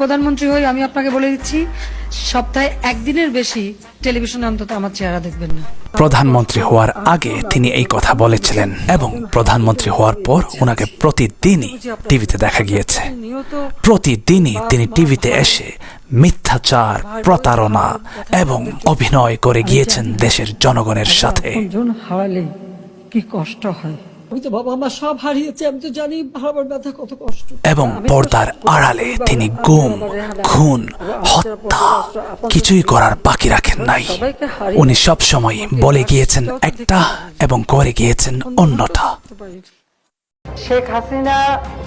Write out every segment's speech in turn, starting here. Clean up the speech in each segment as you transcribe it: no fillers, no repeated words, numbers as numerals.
প্রধানমন্ত্রী হই আমি আপনাকে বলে দিচ্ছি, সপ্তাহে একদিনের বেশি টেলিভিশনে অন্তত আমার চেহারা দেখবেন না। প্রধানমন্ত্রী হওয়ার আগে তিনি এই কথা বলেছিলেন এবং প্রধানমন্ত্রী হওয়ার পর ওনাকে প্রতিদিনই টিভিতে দেখা গিয়েছে। প্রতিদিনই তিনি টিভিতে এসে মিথ্যাচার, প্রতারণা এবং অভিনয় করে গিয়েছেন দেশের জনগণের সাথে। হারালে কি কষ্ট হয়, আমি তো বাবা মা সব হারিয়েছি, আমি তো জানি হারাবার ব্যথা কত কষ্ট। এবং পর্দার আড়ালে তিনি গুম, খুন, হত্যা কিছুই করার বাকি রাখেন নাই। উনি সবসময় বলে গিয়েছেন একটা এবং করে গিয়েছেন অন্যটা। শেখ হাসিনা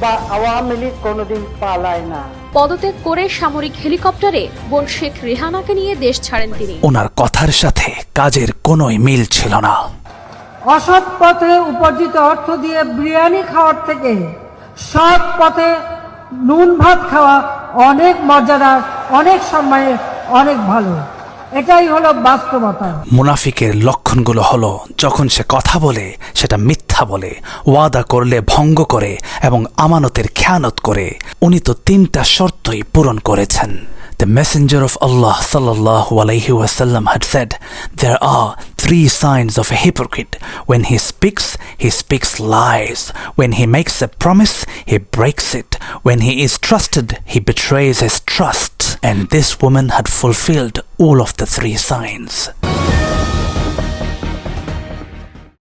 বা আওয়ামী লীগ কোনোদিন পালায় না। পদত্যাগ করে সামরিক হেলিকপ্টারে বোন শেখ রেহানাকে নিয়ে দেশ ছাড়েন তিনি। ওনার কথার সাথে কাজের কোনোই মিল ছিল না। অসৎ পথে উপার্জিত অর্থ দিয়ে বিরিয়ানি খাওয়ার থেকে সৎ পথে নুন ভাত খাওয়া অনেক মর্যাদার, অনেক সম্মানের, অনেক ভালো। এটাই হলো বাস্তবতা। মুনাফিকের লক্ষণগুলো হলো যখন সে কথা বলে সেটা মিথ্যা বলে, ওয়াদা করলে ভঙ্গ করে এবং আমানতের খেয়ানত করে। উনি তো তিনটা শর্তই পূরণ করেছেন। The Messenger of Allah sallallahu alaihi wasallam had said, there are 3 signs of a hypocrite. When he speaks lies. When he makes a promise, he breaks it. When he is trusted, he betrays his trust. And this woman had fulfilled all of the 3 signs.